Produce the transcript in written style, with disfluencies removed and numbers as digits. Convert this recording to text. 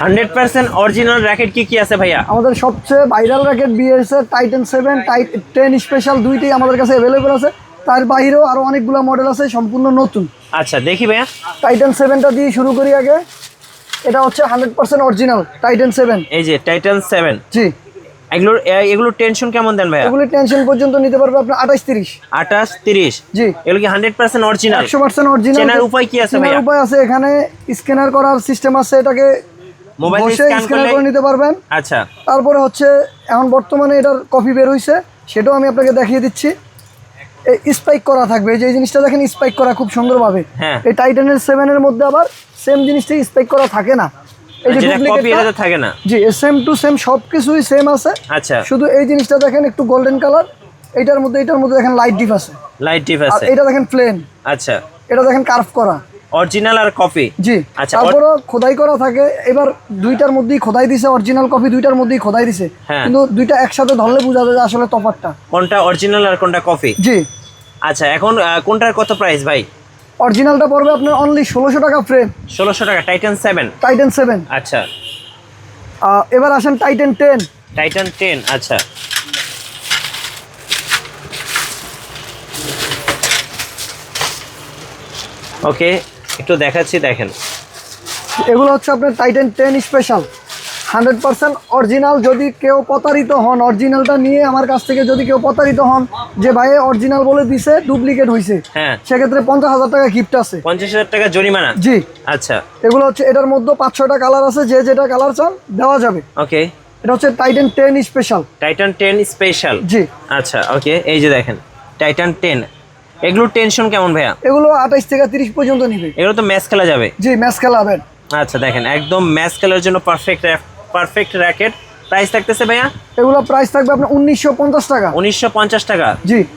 100% original racket কি আছে ভাইয়া? আমাদের সবচেয়ে ভাইরাল র‍্যাকেট বিএস এর টাইটান 7 10 স্পেশাল দুইটাই আমাদের কাছে अवेलेबल আছে। তার বাইরেও আরো অনেকগুলো মডেল আছে সম্পূর্ণ নতুন। আচ্ছা দেখি ভাইয়া, টাইটান 7টা দিয়ে শুরু করি আগে। এটা হচ্ছে 100% অরিজিনাল টাইটান 7। এই যে টাইটান 7। জি। এগুলো টেনশন কেমন দেন ভাইয়া? এগুলো টেনশন পর্যন্ত নিতে পারবে আপনি 28 30। 28 30। জি। এগুলো কি 100% অরিজিনাল? 100% অরিজিনাল। চেনার উপায় কি আছে ভাইয়া? চেনার উপায় আছে, এখানে স্ক্যানার করার সিস্টেম আছে, এটাকে মোবাইল বসে স্ক্যান স্ক্যানার করলে করে নিতে পারবেন। আচ্ছা। তারপরে হচ্ছে এখন বর্তমানে এটার কপি বের হইছে, সেটাও আমি আপনাকে দেখিয়ে দিচ্ছি। এই স্পাইক করা থাকবে, এই যে এই জিনিসটা দেখেন স্পাইক করা খুব সুন্দরভাবে। হ্যাঁ। এই টাইটানের 7 এর মধ্যে আবার সেম জিনিসটা স্পাইক করা থাকে না। এই যে যেটা কপি এটা থাকে না। জি, সেম টু সেম সবকিছুই সেম আছে। আচ্ছা। শুধু এই জিনিসটা দেখেন একটু গোল্ডেন কালার, এটার মধ্যে দেখেন লাইট ডিপ আছে। লাইট ডিপ আর আছে। এটা দেখেন প্লেন। আচ্ছা। এটা দেখেন কার্ভ করা। অরিজিনাল আর কপি। জি। আচ্ছা। তারপরে খোদাই করা থাকে, এবার দুইটার মধ্যেই খোদাই দিছে, অরিজিনাল কপি দুইটার মধ্যেই খোদাই দিছে। হ্যাঁ। কিন্তু দুইটা একসাথে ধরলে বোঝা যায় যে আসলে তফাৎটা কোনটা অরিজিনাল আর কোনটা কপি। জি। আচ্ছা, এখন কোনটার কত প্রাইস ভাই? অরিজিনালটা পড়বে আপনার অনলি 1600 টাকা ফ্রেম। 1600 টাকা টাইটান 7। টাইটান 7। আচ্ছা। এবার আসেন টাইটান 10। টাইটান 10। আচ্ছা। ওকে, একটু দেখাচ্ছি, দেখেন এগুলো হচ্ছে আপনার টাইটান 10 স্পেশাল 100% অরিজিনাল। যদি কেউ প্রতারিত হন, অরিজিনালটা নিয়ে আমার কাছ থেকে যদি কেউ প্রতারিত হন যে ভাই অরিজিনাল বলে দিছে ডুপ্লিকেট হয়েছে, হ্যাঁ, সেক্ষেত্রে 50,000 টাকা গিফট আছে। 50,000 টাকা জরিমানা। জি। আচ্ছা। এগুলো হচ্ছে এটার মধ্যে 5-6টা কালার আছে, যে যেটা কালার চান দেওয়া যাবে। ওকে। এটা হচ্ছে টাইটান 10 স্পেশাল। Titan 10 special. জি। আচ্ছা, ওকে, এই যে দেখেন টাইটান 10। এগুলোর টেনশন কেমন ভাইয়া? এগুলো 28 থেকে 30 পর্যন্ত নিবে। এগুলো তো ম্যাচ খেলা যাবে? জি, ম্যাচ খেলাবেন। আচ্ছা, দেখেন একদম ম্যাচ খেলার জন্য পারফেক্ট র‍্যাকেট। প্রাইস থাকতেছে ভাইয়া? এগুলো প্রাইস থাকবে আপনার 1950 টাকা। 1950 টাকা। জি।